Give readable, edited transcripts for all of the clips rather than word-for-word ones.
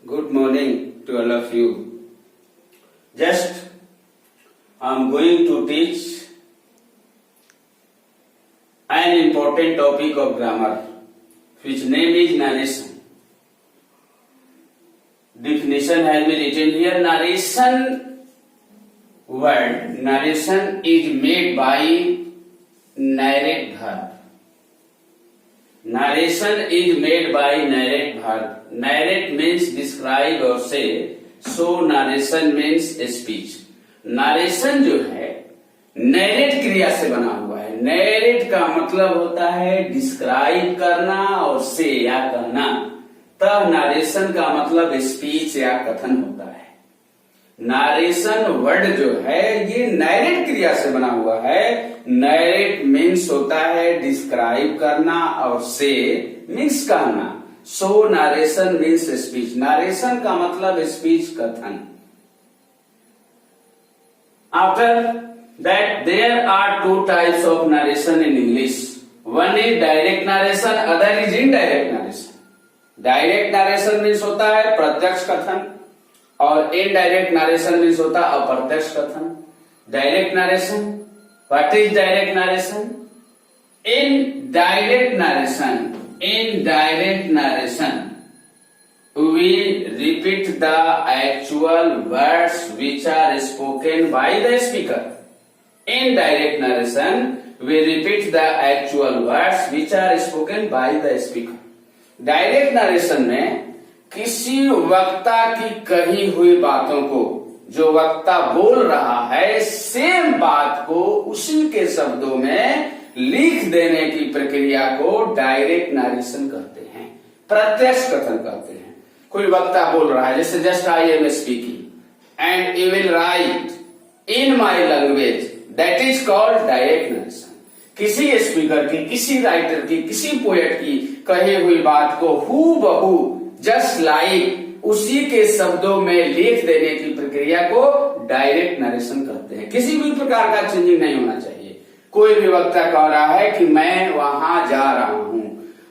Good morning to all of you. Just I am going to teach an important topic of grammar, which name is narration. Definition has been written here. Narration is made by narrate verb. Narration is made by narrate verb. Narrate means describe or say. So narration means speech. narration जो है narrate क्रिया से बना हुआ है. narrate का मतलब होता है डिस्क्राइब करना और से या कहना. तब narration का मतलब स्पीच या कथन होता है. नारेशन वर्ड जो है ये नैरेट क्रिया से बना हुआ है. नैरेट मीन्स होता है डिस्क्राइब करना और से मीन्स कहना. So narration means speech. Narration का मतलब स्पीच कथन. After that there are two types of narration in English. One is direct narration, other is indirect narration. Direct narration means होता है प्रत्यक्ष कथन और इनडायरेक्ट नरेशन मीन्स होता है अप्रत्यक्ष कथन. Direct narration, what is direct narration? Indirect narration we repeat the actual words which are spoken by the speaker. In direct narration we repeat the actual words which are spoken by the speaker. Direct narration में किसी वक्ता की कही हुई बातों को जो वक्ता बोल रहा है सेम बात को उसी के शब्दों में लिख देने की प्रक्रिया को डायरेक्ट नरेशन कहते हैं, प्रत्यक्ष कथन कहते हैं. कोई वक्ता बोल रहा है, जैसे just I am speaking and you will right in my language, that is called direct narration. किसी स्पीकर की, किसी राइटर की, किसी पोएट की कही हुई बात को हूबहू जस्ट लाइक उसी के शब्दों में लिख देने की प्रक्रिया को डायरेक्ट नरेशन कहते हैं. किसी भी प्रकार का चेंजिंग नहीं होना चाहिए. कोई भी वक्ता कह रहा है कि मैं वहां जा रहा हूं,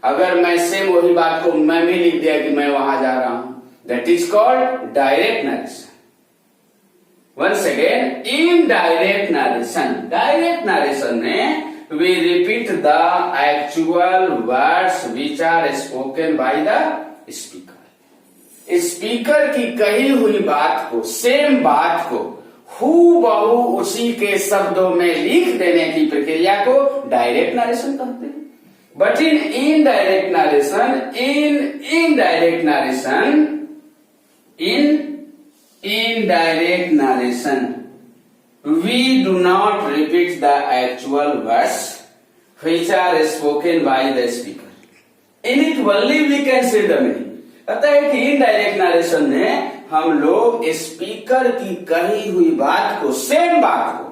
अगर मैं सेम वही बात को मैं भी लिख दिया कि मैं वहां जा रहा हूं, that is called direct narration. Once again, indirect narration. Direct narration में we repeat the actual words which are spoken by the speaker. Speaker की कही हुई बात को, सेम बात को हूबहू उसी के शब्दों में लिख देने की प्रक्रिया को डायरेक्ट नरेशन कहते हैं. But in indirect narration we do not repeat the actual words which are spoken by the speaker. In it only we can see the meaning. कहता है कि इनडायरेक्ट नरेशन में हम लोग स्पीकर की कही हुई बात को, सेम बात को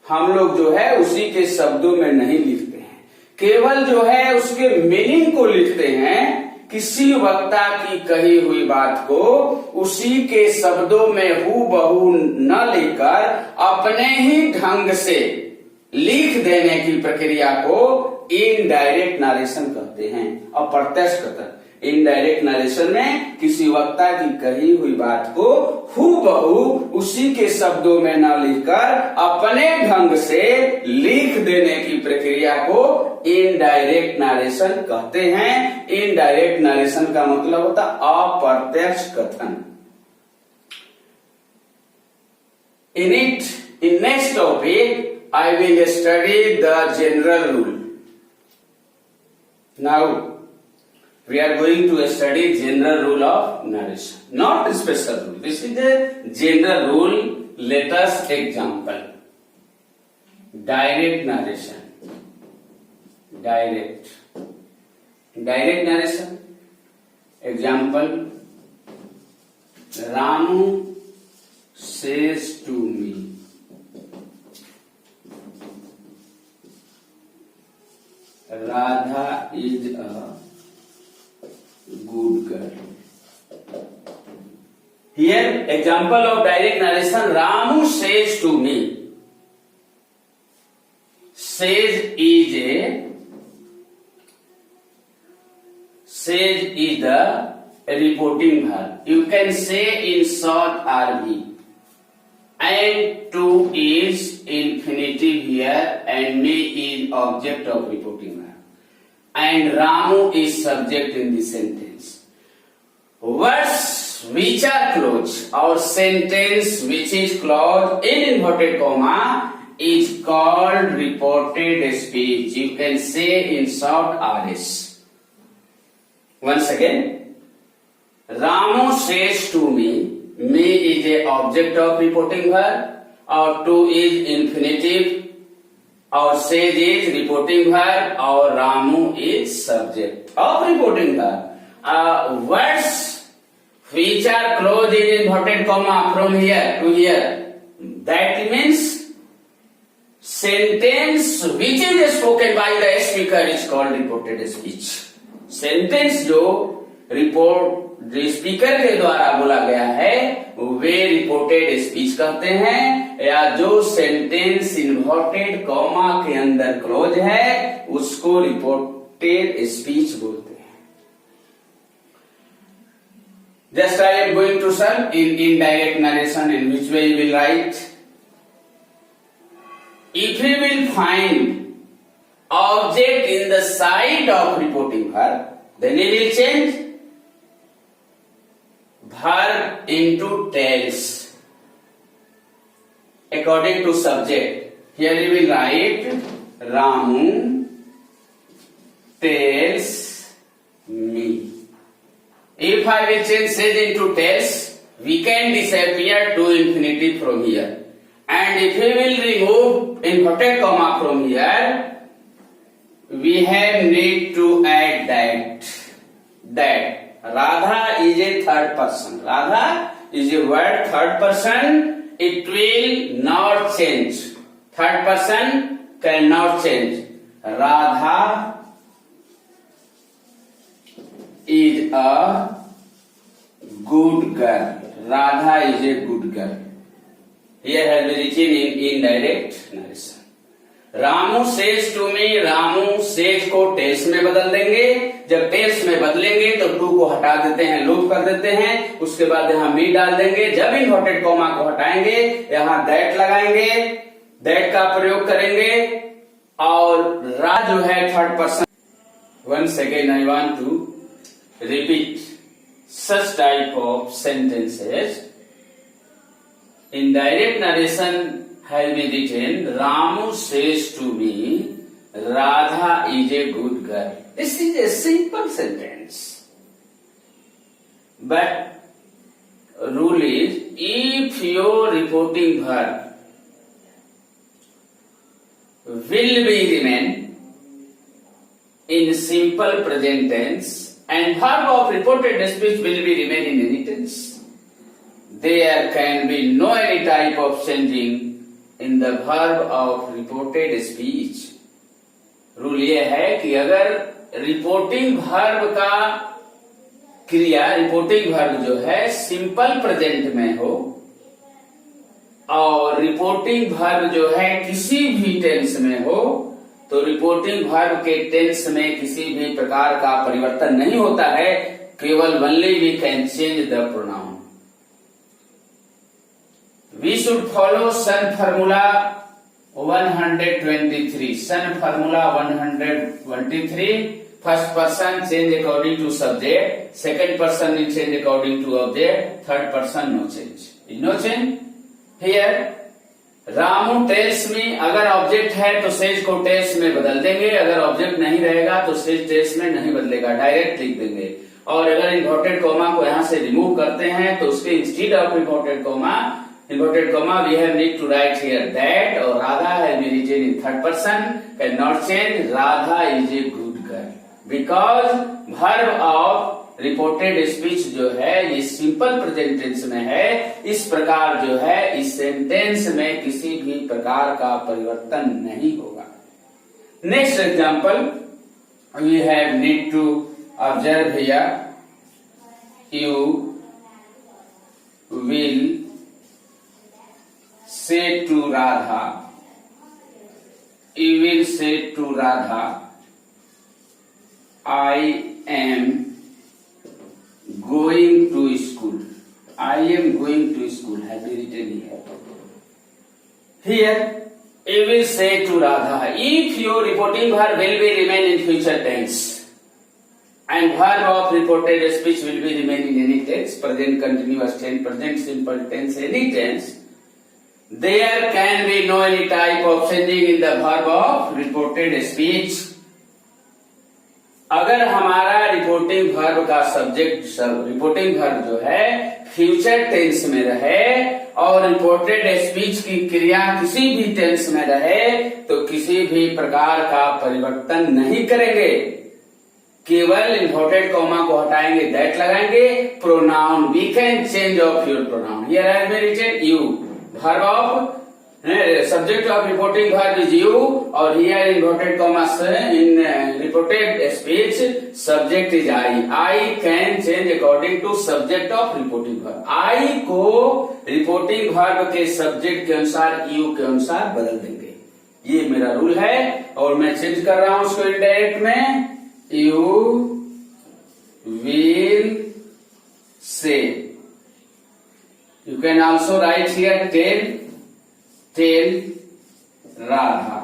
हम लोग जो है उसी के शब्दों में नहीं लिखते हैं, केवल जो है उसके मीनिंग को लिखते हैं. किसी वक्ता की कही हुई बात को उसी के शब्दों में हूबहू न लिखकर अपने ही ढंग से लिख देने की प्रक्रिया को इनडायरेक्ट नरेशन कहते हैं, अप्रत्यक्ष कथन. इनडायरेक्ट नरेशन में किसी वक्ता की कही हुई बात को हूबहू उसी के शब्दों में न लिखकर अपने ढंग से लिख देने की प्रक्रिया को इनडायरेक्ट नरेशन कहते हैं. इनडायरेक्ट नरेशन का मतलब होता अप्रत्यक्ष कथन. in next topic I will study the general rule. Now we are going to study general rule of narration, not special rule. This is the general rule. Let us example. Direct narration. Direct narration. Example. Ramu says to me. Radha is a good girl. Here example of direct narration. Ramu says to me. Says is the reporting verb. You can say in short RV. And to is infinitive here and me is object of reporting verb. And Ramu is subject in the sentence. Words which are closed or sentence which is closed in inverted comma is called reported speech. You can say in short RS. Once again, Ramu says to me. Me is a object of reporting verb, or to is infinitive, or says is reporting verb, or Ramu is subject of reporting verb. Words which are closed in inverted comma from here to here, that means sentence which is spoken by the speaker is called reported speech. Sentence जो report जो speaker के द्वारा बोला गया है वे reported speech कहते हैं, या जो सेंटेंस इन्वर्टेड कॉमा के अंदर क्लोज है उसको रिपोर्टेड स्पीच बोलते हैं. Just I am going to serve in indirect narration in which way you will write. If you will find object in the side of reporting verb, then you will change verb into tells according to subject. Here you will write Ramu tells me. If I will change says into tells, we can disappear to infinitive from here. And if we will remove inverted comma from here, we have need to add that Radha is a third person. Radha is a word third person. It will not change. Third person cannot change. Radha is a good girl. Radha is a good girl. Here has been written in indirect narration. Ramu says to me. Ramu says को tells में बदल देंगे. जब tales में बदलेंगे तो to को हटा देते हैं, लूप कर देते हैं. उसके बाद यहाँ मी डाल देंगे. जब इन्वर्टेड कॉमा को हटाएंगे यहाँ दैट लगाएंगे, दैट का प्रयोग करेंगे. और रा जो है third person. Once again I want to repeat such type of sentences. In direct narration has been written, Ramu says to me, Radha is a good girl. This is a simple sentence. But rule is, if your reporting verb will be remain in simple present tense and verb of reported speech will be remain in any tense, there can be no any type of changing in the verb of reported speech. Rule ये है कि अगर reporting verb का क्रिया, reporting verb जो है simple present में हो और रिपोर्टिंग वर्ब जो है किसी भी टेंस में हो, तो रिपोर्टिंग वर्ब के टेंस में किसी भी प्रकार का परिवर्तन नहीं होता है. केवल only we can change the pronoun. We should follow Sun formula 123. Sun formula 123. First person change according to subject. Second person will change according to object. Third person no change. No change. Here Ramu tells me. अगर object है तो says को tells में बदल देंगे. अगर object नहीं रहेगा तो सेज टेल्स में नहीं बदलेगा, डायरेक्ट लिख देंगे. और अगर इन्वर्टेड कॉमा को यहाँ से रिमूव करते हैं तो उसके instead of inverted comma we have need to write here that, or Radha has been written in third person, cannot change. Radha is a good girl because verb of reported speech जो है ये simple present tense में है. इस प्रकार जो है इस सेंटेंस में किसी भी प्रकार का परिवर्तन नहीं होगा. Next example we have need to observe here. You will say to Radha, you will say to Radha, I am going school. I am going to school has been written here. Here, you will say to Radha, if your reporting verb will be remain in future tense and verb of reported speech will be remain in any tense, present continuous tense, present simple tense, any tense, there can be no any type of changing in the verb of reported speech. अगर हमारा reporting verb का subject reporting verb जो है future tense में रहे और reported speech की क्रिया किसी भी टेंस में रहे तो किसी भी प्रकार का परिवर्तन नहीं करेंगे, केवल इन्वर्टेड कॉमा को हटाएंगे, दैट लगाएंगे, pronoun we can change of your pronoun, here has been written you, verb of subject of reporting verb is you, और here inverted commas in reported speech subject is I can change according to subject of reporting verb. I को reporting verb के subject के अनुसार you के अनुसार बदल देंगे, ये मेरा रूल है और मैं चेंज कर रहा हूं उसको इनडायरेक्ट में, you will say, you can also write here tell Radha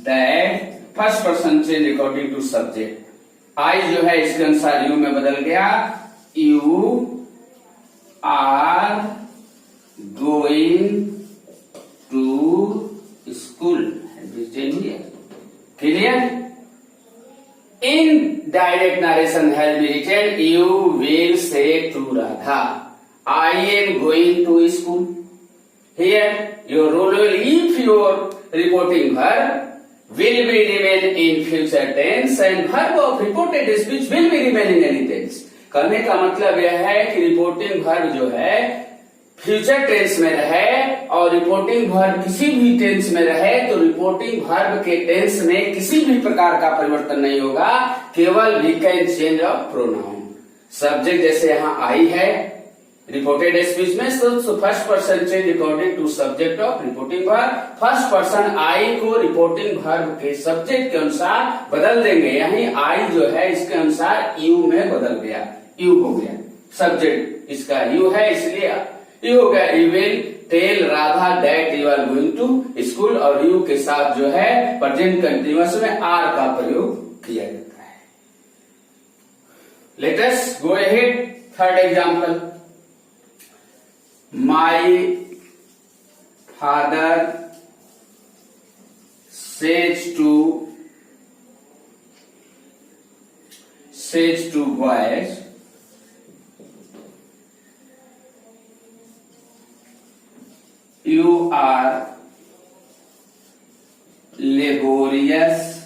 that first person change according to subject. I जो है इसके अनुसार you में बदल गया, you are going to school. Clear? In direct narration has been written, you will say to Radha, I am going to school. Here, your rule will, if your reporting verb will be remain in future tense and verb of reported speech will be remain in any tense. कहने का मतलब यह है कि reporting verb जो है future tense में रहे और रिपोर्टिंग वर्ब किसी भी टेंस में रहे तो रिपोर्टिंग वर्ब के टेंस में किसी भी प्रकार का परिवर्तन नहीं होगा, केवल we can change of pronoun. Subject जैसे यहाँ आई है रिपोर्टेड स्पीच में, तो first person change according to subject of reporting verb, first person I को रिपोर्टिंग वर्ब के सब्जेक्ट के अनुसार बदल देंगे. यही आई जो है इसके अनुसार यू में बदल गया, यू हो गया, सब्जेक्ट इसका यू है इसलिए यू हो गया. You will tell Radha that you are going to school, और यू के साथ जो है प्रेजेंट कंटिन्यूअस में आर का प्रयोग किया जाता है. Let us go ahead. Third example, My father says to boys, you are laborious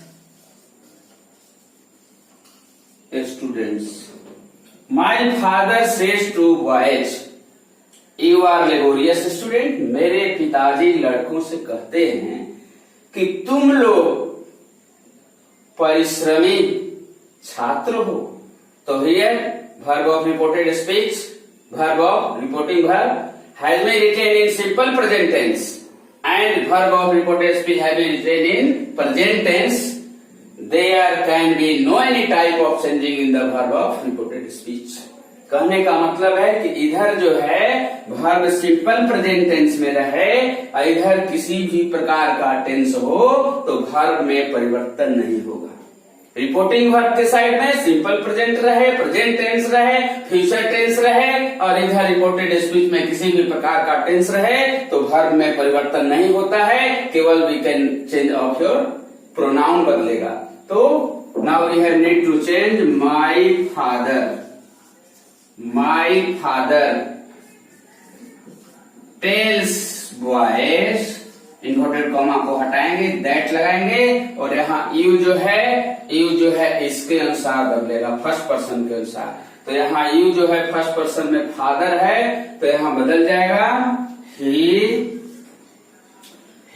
students. My father says to boys, you are laborious student. मेरे पिताजी लड़कों से कहते हैं कि तुम लोग परिश्रमी छात्र हो. तो here verb of reported speech, verb of reporting verb has been written in simple present tense and verb of reported speech has been written in present tense. There can be no any type of changing in the verb of reported speech. कहने का मतलब है कि इधर जो है verb simple present tense में रहे और इधर किसी भी प्रकार का टेंस हो तो वर्ब में परिवर्तन नहीं होगा. रिपोर्टिंग वर्ब के साइड में सिंपल प्रेजेंट रहे, प्रेजेंट टेंस रहे, फ्यूचर टेंस रहे और इधर रिपोर्टेड स्पीच में किसी भी प्रकार का टेंस रहे तो वर्ब में परिवर्तन नहीं होता है, केवल we can change of your pronoun बदलेगा. तो now we have need to change my father. My father tells boys, inverted comma को हटाएंगे, दैट लगाएंगे और यहाँ यू जो है इसके अनुसार बदलेगा, फर्स्ट पर्सन के अनुसार. तो यहाँ यू जो है फर्स्ट पर्सन में फादर है तो यहाँ बदल जाएगा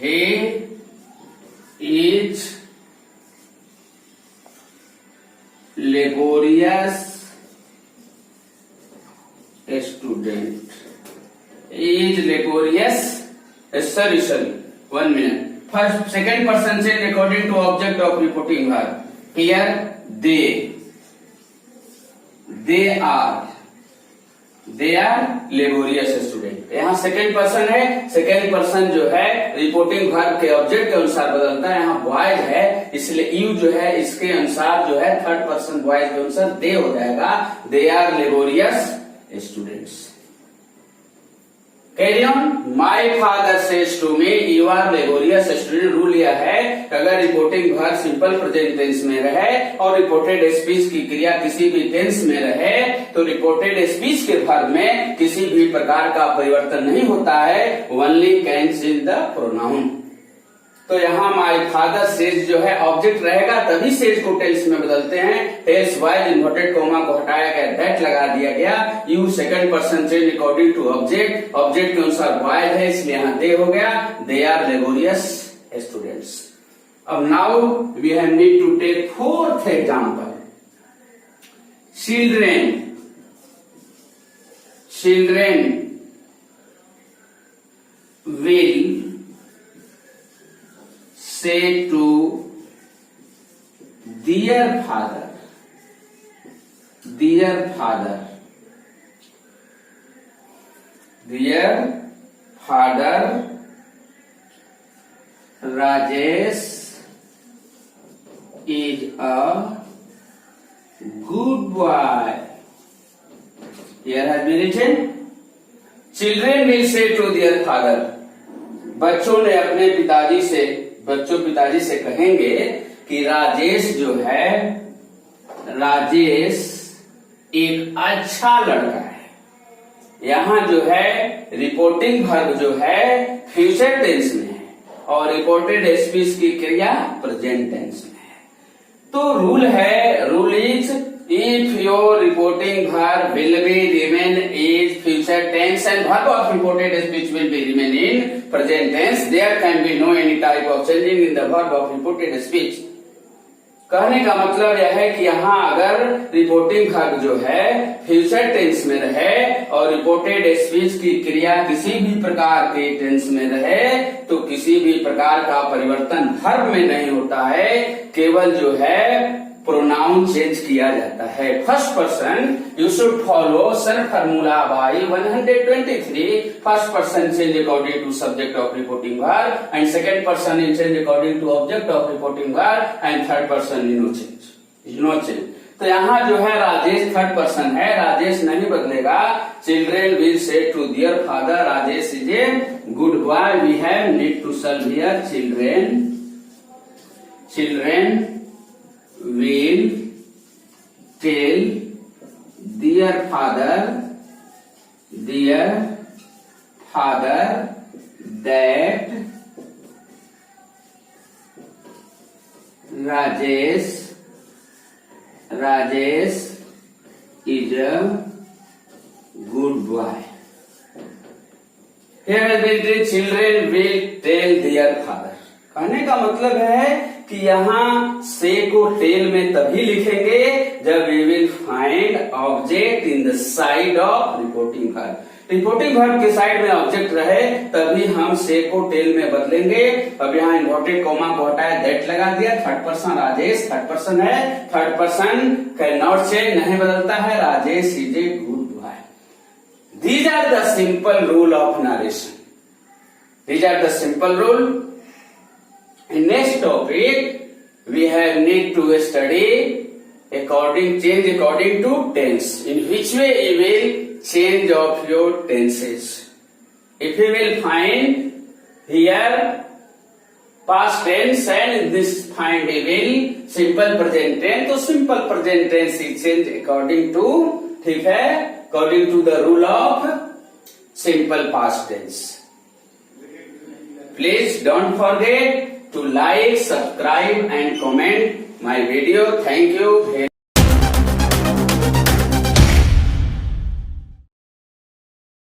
he is laborious student. Is laborious. Sorry. 1 minute. First, second person change according to object of reporting verb. Here they they are laborious student. यहाँ सेकेंड पर्सन है, सेकेंड पर्सन जो है रिपोर्टिंग वर्ब के ऑब्जेक्ट के अनुसार बदलता है। यहाँ बॉयज है इसलिए यू जो है इसके अनुसार जो है थर्ड पर्सन बॉयज के अनुसार दे हो जाएगा, they are laborious students. Carry on. My father says to me you are laborious student. Rule यह है कि अगर reporting verb simple present tense में रहे और रिपोर्टेड स्पीच की क्रिया किसी भी टेंस में रहे तो रिपोर्टेड स्पीच के वर्ब में किसी भी प्रकार का परिवर्तन नहीं होता है, only can change the pronoun. तो यहाँ माई फादर सेज जो है ऑब्जेक्ट रहेगा तभी सेज को टेल्स में बदलते हैं। टेल्स वाइज इन्वर्टेड कोमा को हटाया गया, दैट लगा दिया गया। You second person change according to object, object के अनुसार वाइज है इसलिए यहाँ दे हो गया, दे आर लेबोरियस स्टूडेंट्स। अब now we have need to take fourth example. Children will say to dear father Rajesh is a good boy. Here has been written, children will say to their father, बच्चों पिताजी से कहेंगे कि राजेश जो है, राजेश एक अच्छा लड़का है। यहाँ जो है रिपोर्टिंग वर्ब जो है फ्यूचर टेंस में है और रिपोर्टेड स्पीच की क्रिया प्रेजेंट टेंस में है। तो rule is if your reporting verb will be remain is future tense and verb of reported speech will be remain in present tense, there can be no any type of changing in the verb of reported speech। कहने का मतलब यह है कि यहाँ अगर reporting verb जो है फ्यूचर टेंस में रहे और रिपोर्टेड स्पीच की क्रिया किसी भी प्रकार के टेंस में रहे तो किसी भी प्रकार का परिवर्तन वर्ब में नहीं होता है, केवल जो है प्रोनाउन चेंज किया जाता है। First person you should follow sir formula by 123। First person change according to subject of reporting verb and second person in change according to object of reporting verb and third person no change. तो यहाँ जो है Rajesh third person है, राजेश नहीं बदलेगा। Children will say to their father Rajesh is a good boy. We have need to solve here children will tell their father that Rajesh is a good boy। Here the children will tell their father। कहने का मतलब है कि यहाँ से को tell में तभी लिखेंगे जब we will find object in the side of reporting verb. Reporting verb के साइड में ऑब्जेक्ट रहे तभी हम से को टेल में बदलेंगे। अब यहाँ इन्वर्टेड कोमा को हटाया, दैट लगा दिया। Third person Rajesh third person है, third person can not change, नहीं बदलता है। Rajesh is a good boy. These are the simple rule of narration. These are the simple rule. In next topic, we have need to study change according to tense. In which way you will change of your tenses. If you will find here past tense and this find you will simple present tense, तो simple present tense is change according to, ठीक है, according to the rule of simple past tense. Please don't forget to like, subscribe and comment my video. Thank you very much.